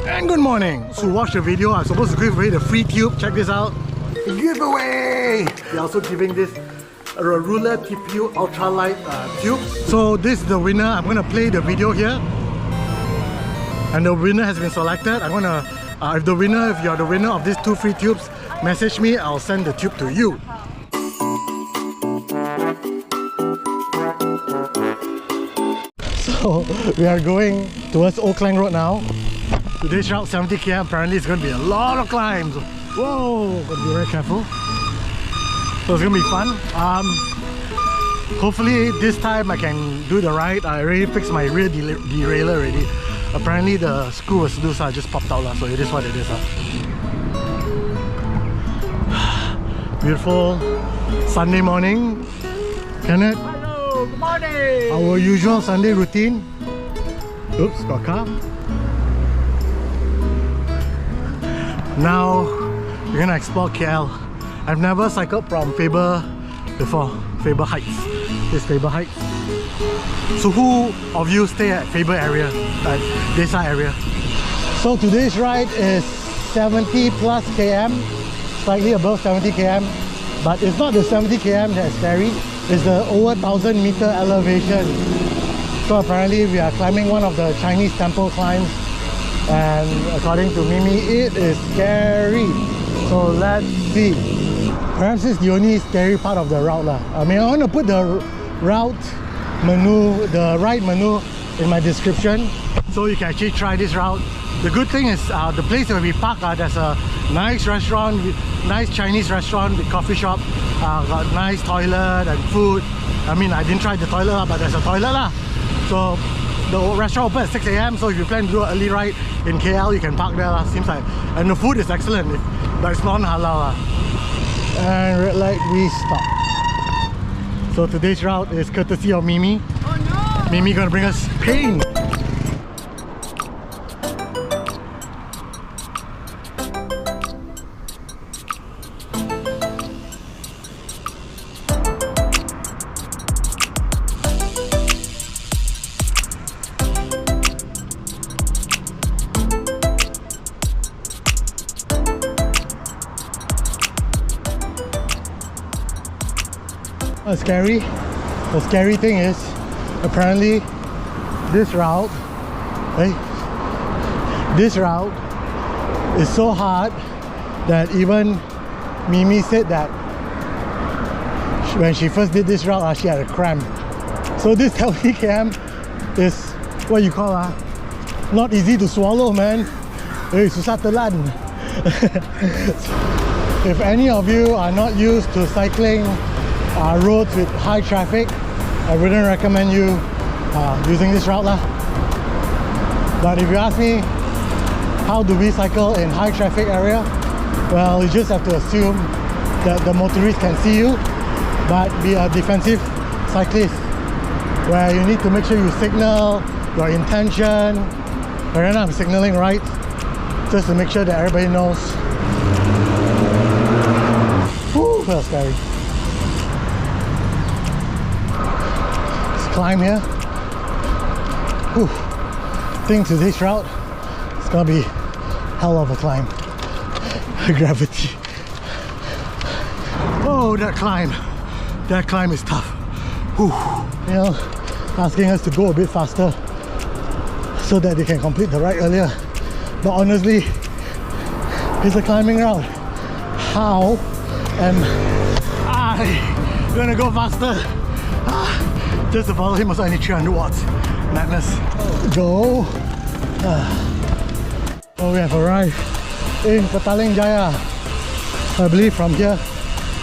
And good morning. So watch the video. I'm supposed to give away the free tube. Check this out. Giveaway! We're also giving this a ruler TPU ultralight tube. So this is the winner. I'm gonna play the video here. And the winner has been selected. I'm gonna, if you're the winner of these 2 free tubes, message me, I'll send the tube to you. So we are going towards Old Klang Road now. Today's route 70 km. Apparently it's going to be a lot of climbs. Whoa, got to be very careful. So it's going to be fun. Hopefully this time I can do the ride. I already fixed my rear derailleur already. Apparently the screw was loose, so I just popped out, so it is what it is. Beautiful Sunday morning. Kenneth. Hello, good morning. Our usual Sunday routine. Oops, got a car. Now we're gonna explore KL. I've never cycled from Faber before. Faber Heights. This is Faber Heights. So who of you stay at Faber area, like Desa area? So today's ride is 70 plus km, slightly above 70 km. But it's not the 70 km that's scary, it's the over 1000 meter elevation. So apparently we are climbing one of the Chinese temple climbs. And according to Mimi, it is scary. So let's see. Perhaps it's the only scary part of the route lah. I mean, I want to put the route menu, the ride menu in my description, so you can actually try this route. The good thing is the place where we park, there's a nice restaurant, nice Chinese restaurant with coffee shop, got nice toilet and food. I mean, I didn't try the toilet lah, but there's a toilet lah. So the restaurant opens at 6 AM, so if you plan to do an early ride in KL, you can park there lah, seems like. And the food is excellent, but it's non-halal lah. And red light, we stop. So today's route is courtesy of Mimi. Oh no! Mimi gonna bring us pain. The scary thing is, apparently this route is so hard that even Mimi said that when she first did this route, she had a cramp. So this 70 km is what you call not easy to swallow, man. Susah telan. If any of you are not used to cycling roads with high traffic, I wouldn't recommend you using this route lah. But if you ask me, how do we cycle in high traffic area? Well, you just have to assume that the motorist can see you, but be a defensive cyclist, where you need to make sure you signal your intention. Right now I'm signaling right, just to make sure that everybody knows. Whew, that was scary. Climb here. Whew. I think today's route is gonna be hell of a climb. Gravity. Oh, that climb is tough. Whew. You know, asking us to go a bit faster so that they can complete the ride earlier. But honestly, it's a climbing route. How am I gonna go faster? Just to follow him, also I need 300 watts. Madness. Go. Oh, we have arrived in Petaling Jaya. I believe from here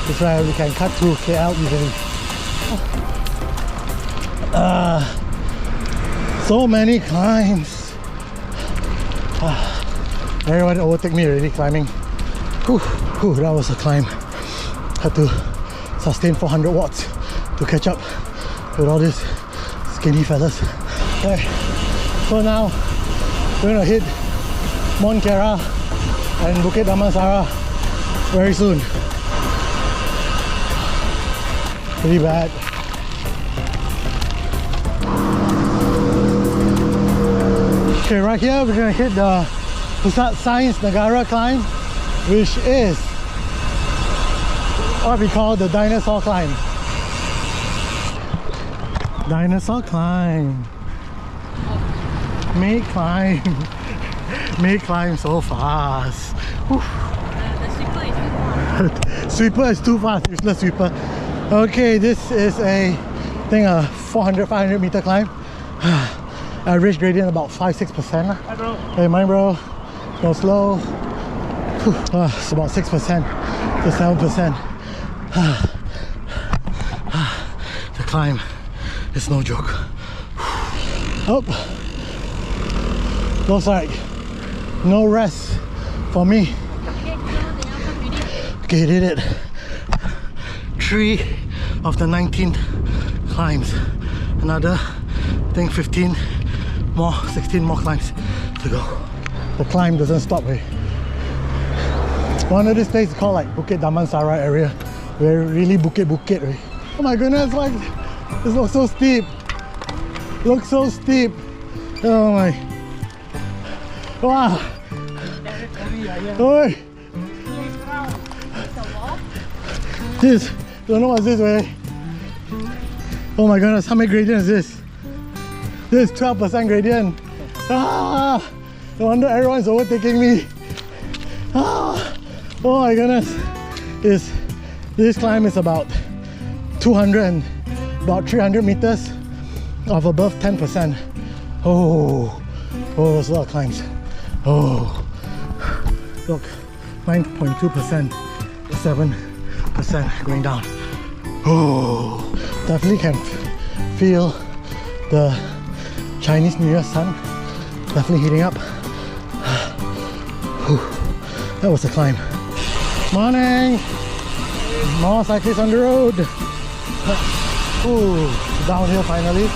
is where we can cut through KL easily. So many climbs. Everyone overtake me already climbing. Whew, that was a climb. Had to sustain 400 watts to catch up with all these skinny fellas. Okay, so now we're gonna hit Mont Kera and Bukit Damansara very soon. Pretty bad. Okay, right here we're gonna hit the Pusat Science Nagara climb, which is what we call the dinosaur climb. Dinosaur climb. May climb. May climb so fast. Sweeper is too fast, useless sweeper. Okay, this is a 400-500 meter climb. Average gradient about 5-6%. Hi bro. Hey, mine bro. Go slow. It's about 6% to 7%. The climb is no joke. Oh, looks like no rest for me. Okay, did it. 3 of the 19 climbs. Another, I think 15 more, 16 more climbs to go. The climb doesn't stop. One of these places called like Bukit Damansara area. We're really Bukit. Oh my goodness, like this looks so steep. Looks so steep. Oh my. Wow. Oi. This, don't know what's this way. Oh my goodness, how many gradient is this? This is 12% gradient. Ah, no wonder everyone's overtaking me. Ah, oh my goodness. This climb is about 300 meters of above 10%. Oh, there's a lot of climbs. Oh, look, 9.2%, 7% going down. Oh, definitely can feel the Chinese New Year sun definitely heating up. That was a climb. Morning! More cyclists on the road. Ooh, downhill finally.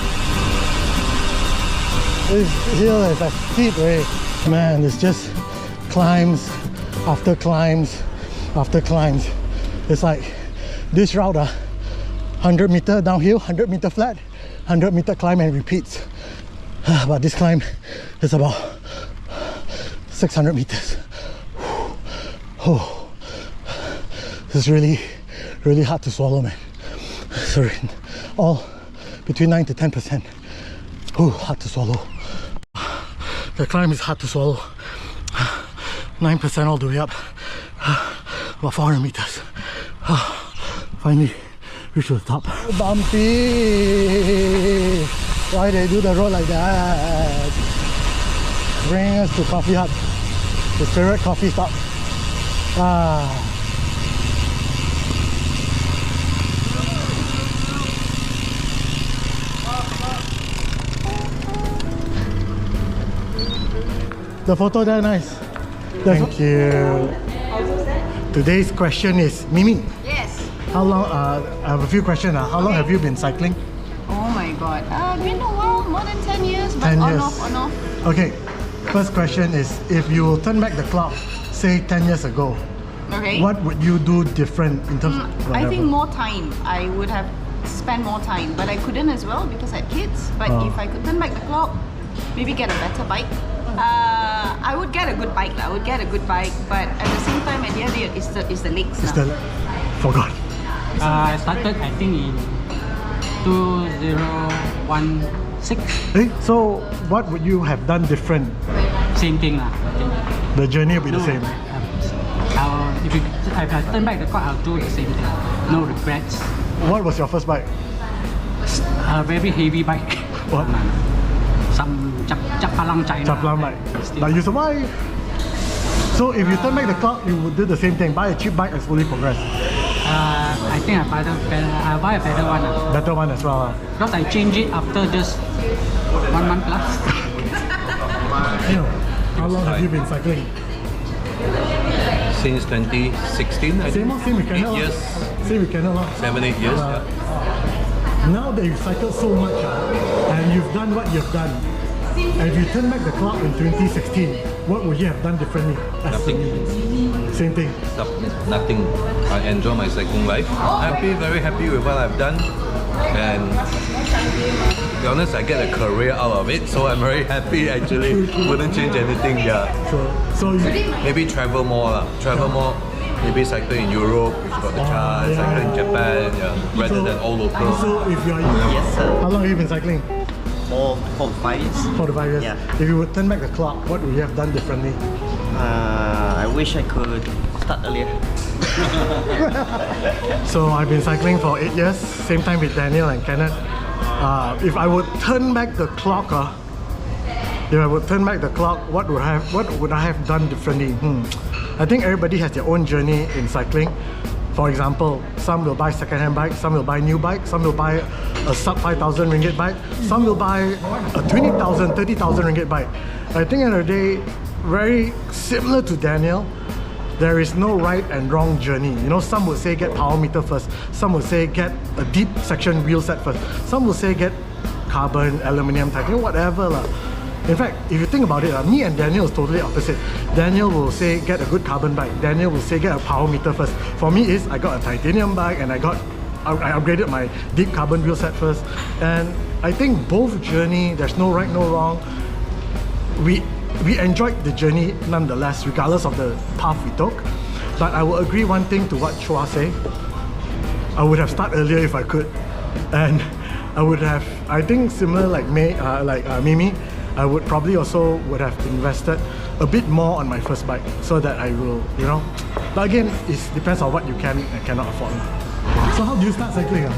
This hill is a steep way. Man, it's just climbs after climbs after climbs. It's like this route, 100 meter downhill, 100 meter flat, 100 meter climb and repeats. But this climb is about 600 meters. Oh, this is really hard to swallow, man. Sorry, all between 9 to 10%. Oh, hard to swallow. The climb is hard to swallow. 9% all the way up. About 400 meters. Finally reach the top. Bumpy! Why they do the road like that? Bring us to Coffee Hut, his favorite coffee stop. The photo there, nice. Thank you. Today's question is Mimi. Yes. How long? I have a few questions. How long have you been cycling? Oh my god. Been a while, more than 10 years, but 10 on years. off. Okay. First question is, if you turn back the clock, say 10 years ago, Okay. what would you do different in terms of I whatever? think more time. I would have spent more time, but I couldn't as well because I had kids. But Oh. if I could turn back the clock, maybe get a better bike. I would get a good bike. I would get a good bike, but at the same time, at the end of it, it's the legs. Is now. that forgot? I started, I think, in 2016. Hey, so what would you have done different? Same thing lah. The journey will be the same. If I turn back the clock, I'll do the same thing. No regrets. What was your first bike? A very heavy bike. What? Some Chapalang China. Chaplam bike. But you survived. So if you turn back the clock, you would do the same thing. Buy a cheap bike and slowly progress. I think I buy a better one. Better one as well. Because I changed it after just 1 month plus. You know, how long have you been cycling? Since 2016, I think. Same with Canada. 8 years, Same with Canada. 7-8 years. Yeah. Now that you've cycled so much and you've done what you've done, and if you turn back the clock in 2016, what would you have done differently? Nothing. Same thing. Nothing. I enjoy my cycling life. Very happy with what I've done. And be honest, I get a career out of it, so I'm very happy actually. Wouldn't change anything, yeah. So you, Maybe travel more lah. Travel more. Maybe cycle in Europe if you got the chance, cycle in Japan, yeah, rather than all local. so if you are, Yes, sir. how long have you been cycling? 4 to 5 years. 4 to 5 years. Yeah. If you would turn back the clock, what would you have done differently? I wish I could start earlier. So I've been cycling for 8 years, same time with Daniel and Kenneth. If I would turn back the clock, what would I have done differently? I think everybody has their own journey in cycling. For example, some will buy second-hand bikes, some will buy new bikes, some will buy a sub 5,000 ringgit bike, some will buy a 20,000, 30,000 ringgit bike. I think at the end of the day, very similar to Daniel, there is no right and wrong journey. You know, some will say get power meter first, some will say get a deep section wheel set first, some will say get carbon, aluminium, titanium, whatever lah. In fact, if you think about it, me and Daniel is totally opposite. Daniel will say get a good carbon bike. Daniel will say get a power meter first. For me is I got a titanium bike and I upgraded my deep carbon wheel set first. And I think both journey, there's no right, no wrong. We enjoyed the journey nonetheless, regardless of the path we took. But I will agree one thing to what Chua say. I would have started earlier if I could. And I would have, I think similar like Mimi, I would probably also would have invested a bit more on my first bike so that I will, you know. But again, it depends on what you can and cannot afford. So how do you start cycling?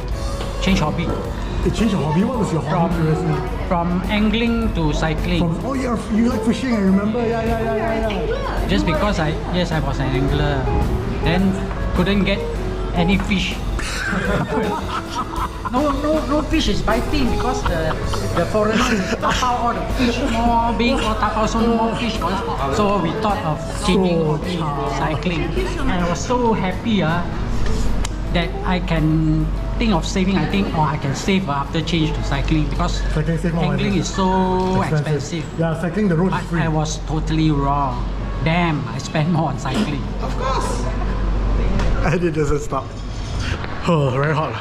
Change hobby. You changed your hobby? What was your hobby previously? From angling to cycling. Oh, you like fishing, I remember. Yeah. Just because I was an angler, then couldn't get any fish. no fish is biting because the foreigners tap out all the fish more big or tap out so more fish. So we thought of changing hobby to cycling, and I was so happy that I can think of saving. I can save after change to cycling because angling is so expensive. Yeah, cycling the road is free. I was totally wrong. Damn, I spent more on cycling. Of course. And it doesn't stop. Oh, very hot.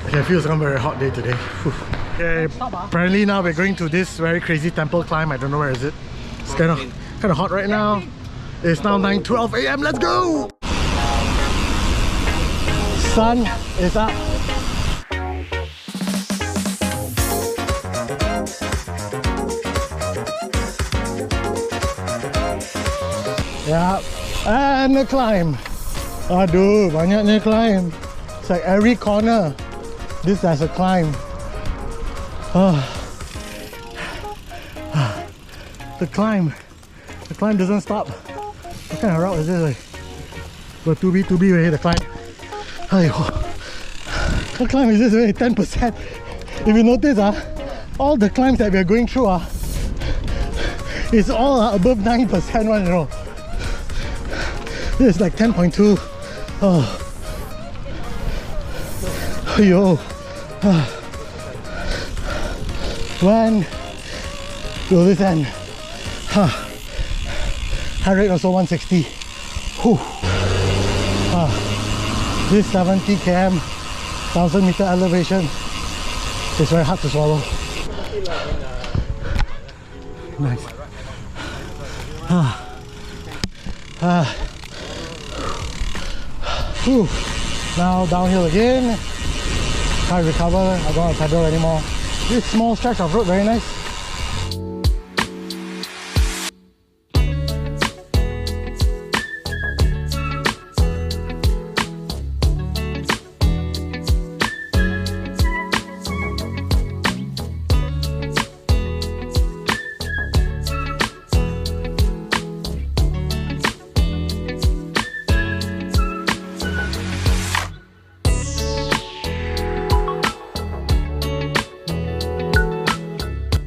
I can feel it's gonna be a very hot day today. Whew. Okay, apparently now we're going to this very crazy temple climb. I don't know where is it. It's kind of hot right now. It's now 9:12 a.m. Let's go! Sun is up. Yeah, and a climb. Aduh, banyaknya climb. It's like every corner, there's a climb. The climb doesn't stop. What kind of route is this? Like, to be the climb. What climb is this? 10%. If you notice, all the climbs that we're going through, it's all above 9% one, you know. This is like 10.2. Yo. When will this end? Heart rate also 160. Whew. This 70 km, 1000 meter elevation is very hard to swallow. Nice. Whew. Now downhill again. Can't recover. I don't want to pedal anymore. This small stretch of road, very nice.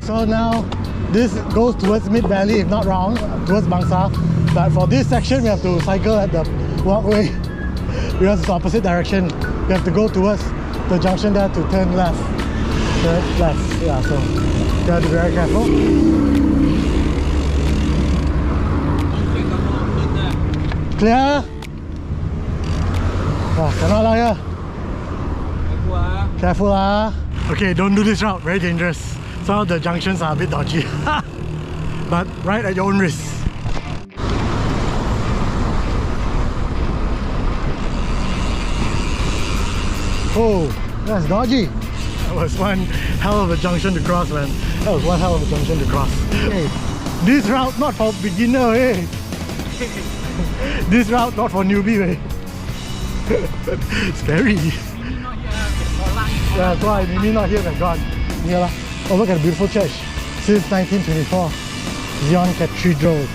So now this goes towards Mid Valley, if not wrong, towards Bangsa. But for this section, we have to cycle at the walkway because it's opposite direction. We have to go towards the junction there to turn left. Turn left, yeah. So you have to be very careful. Clear? Cannot lah, yeah. Careful ah. Okay, don't do this route, very dangerous. Some of the junctions are a bit dodgy. But right at your own risk. Oh, that's dodgy. That was one hell of a junction to cross, man. That was one hell of a junction to cross. Hey, this route not for beginner, eh? This route not for newbie, eh? Scary. Yeah, that's why Mimi not here, thank God. Yeah. Oh, look at the beautiful church. Since 1924. Zion Cathedral.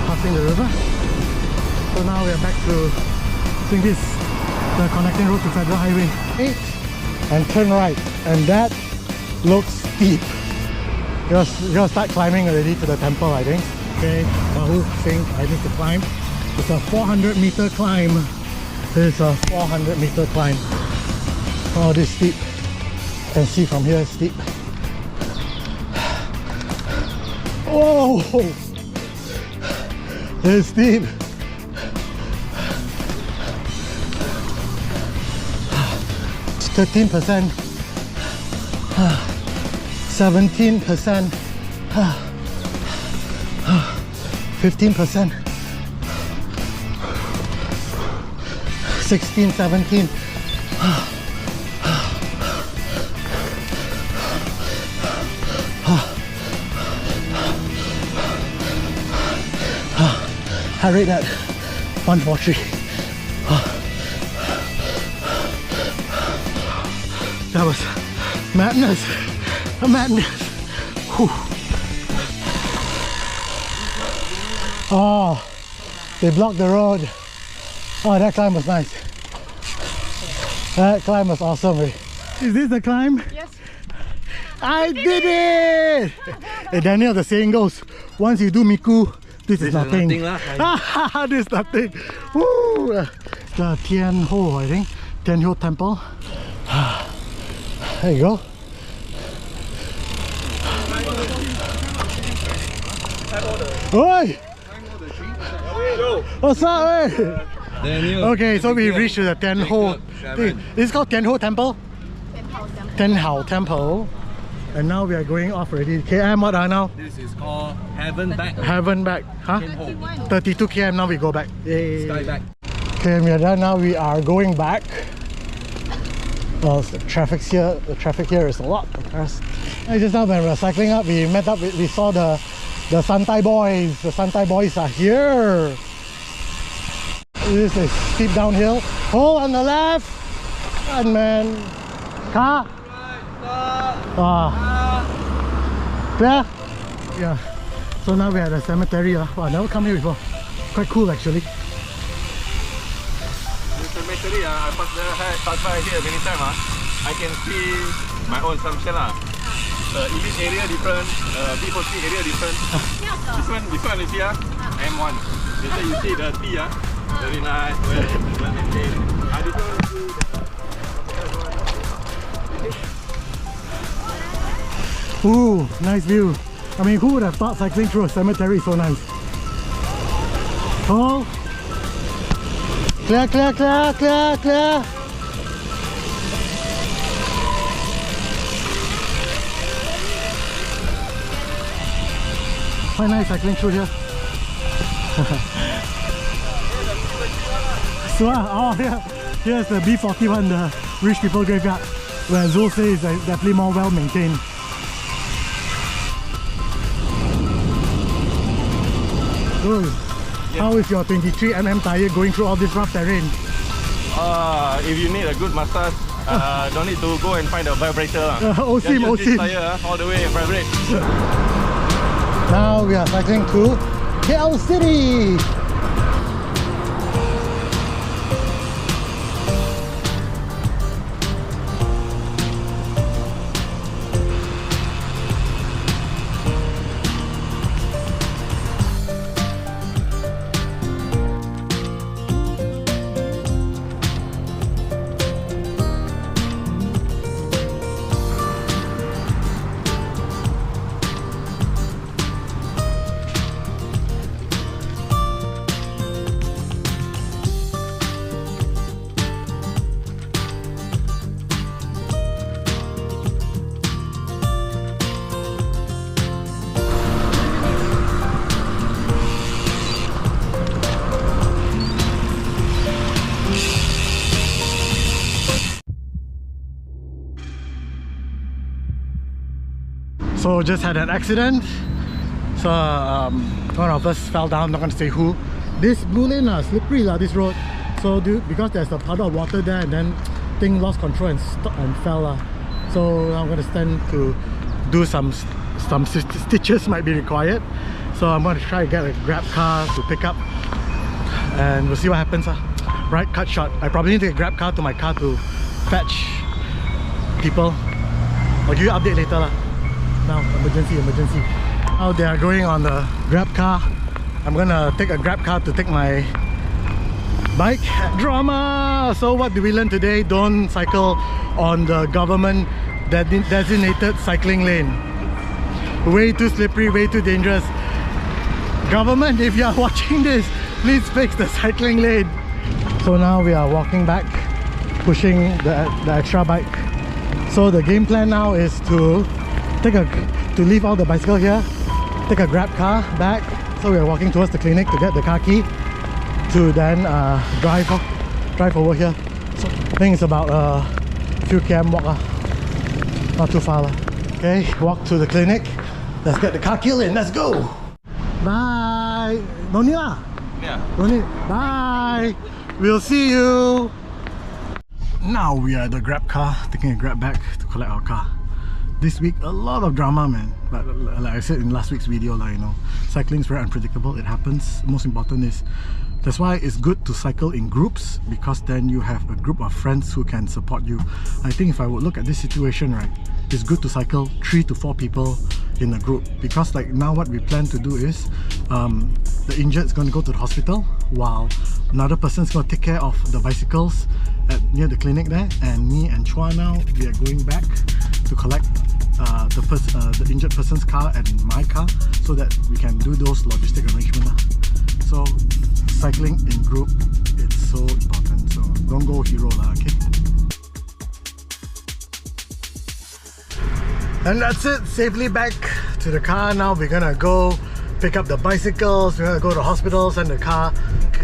Passing the river. So now we are back to, I think this, the connecting road to Federal Highway 8. And turn right. And that looks steep. You're gonna start climbing already to the temple, I think. Okay, Bahu think I need to climb. It's a 400-meter climb. This is a 400-meter climb. Oh, this is steep. You can see from here it's steep. Whoa! It's steep. It's 13%. 17%. 15%. 16, 17. I rate that 143. That was madness. A madness. Whew. Oh, they blocked the road. Oh, that climb was nice. That climb was awesome. Eh? Is this the climb? Yes. I did it! Hey, Daniel, the saying goes, once you do Miku, this is nothing. This is nothing. Woo! The Tian Ho, I think. Tian Ho Temple. There you go. Oi! What's up, eh? Daniel. Okay, so we reached the Tian Ho. It's called Tian Ho Temple? Tian Hao Temple. And now we are going off already. KM, what are now? This is called Heaven Back. Heaven back. Huh? 32 km, now we go back. Yay. Sky back. Okay, we are done now. We are going back. Well, the traffic here is a lot. Just now when we were cycling up, we met up. We saw the Santai boys. The Santai boys are here. This is steep downhill. Oh, on the left. And man, car. Clear? Yeah. So now we're at the cemetery. Wow, I never come here before. Quite cool actually. Cemetery, I pass by here many times. I can see my own assumption. Elite area different, B40 area different. This one is here, M1. Later you see the T, very nice, well maintained. This one Ooh, nice view. I mean, who would have thought cycling through a cemetery is so nice? Oh! Clear, clear, clear, clear, clear! Quite nice cycling through here. So, oh yeah, here's the B41, the rich people graveyard, where Zul says it's definitely more well maintained. Zul, how is your 23mm tire going through all this rough terrain? if you need a good massage, don't need to go and find a vibrator. OSIM, Just use this OSIM. tire all the way and vibrate. Now we are cycling to KL City. So just had an accident. So one of us fell down, not gonna say who. This blue lane slippery this road. So because there's a puddle of water there, and then thing lost control and fell. So I'm gonna stand to do some stitches might be required. So I'm gonna try to get a grab car to pick up, and we'll see what happens. Right, cut short. I probably need to get a grab car to my car to fetch people. I'll give you an update later. Now, emergency. Now they are going on the grab car. I'm gonna take a grab car to take my bike. Drama! So what did we learn today? Don't cycle on the government designated cycling lane. Way too slippery, way too dangerous. Government, if you are watching this, please fix the cycling lane. So now we are walking back, pushing the extra bike. So the game plan now is to leave all the bicycle here, take a grab car back. So we are walking towards the clinic to get the car key to then drive over here. So I think it's about a few km walk, not too far. Okay, walk to the clinic. Let's get the car key in. Let's go. Bye. No need lah. Yeah. No need. Bye. We'll see you. Now we are at the grab car, taking a grab back to collect our car. This week, a lot of drama, man. But like I said in last week's video, you know, cycling is very unpredictable. It happens. Most important is, that's why it's good to cycle in groups, because then you have a group of friends who can support you. I think if I would look at this situation, right, it's good to cycle 3 to 4 people in a group, because like now what we plan to do is the injured is going to go to the hospital while another person is going to take care of the bicycles near the clinic there, and me and Chua now we are going back to collect the injured person's car and my car, so that we can do those logistic arrangements. So cycling in group, it's so important, so don't go hero lah, okay? And that's it, safely back to the car. Now we're gonna go pick up the bicycles, we're gonna go to hospitals and the car.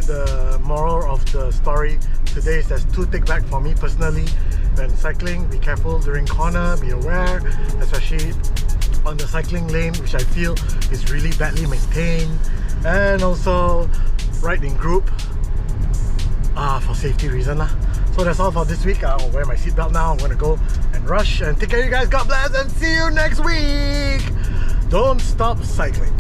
The moral of the story today is there's 2 take back for me personally. When cycling, be careful during corner, be aware, especially on the cycling lane, which I feel is really badly maintained. And also ride in group for safety reason lah. So that's all for this week. I'll wear my seatbelt now. I'm gonna go and rush and take care of you guys. God bless and see you next week. Don't stop cycling.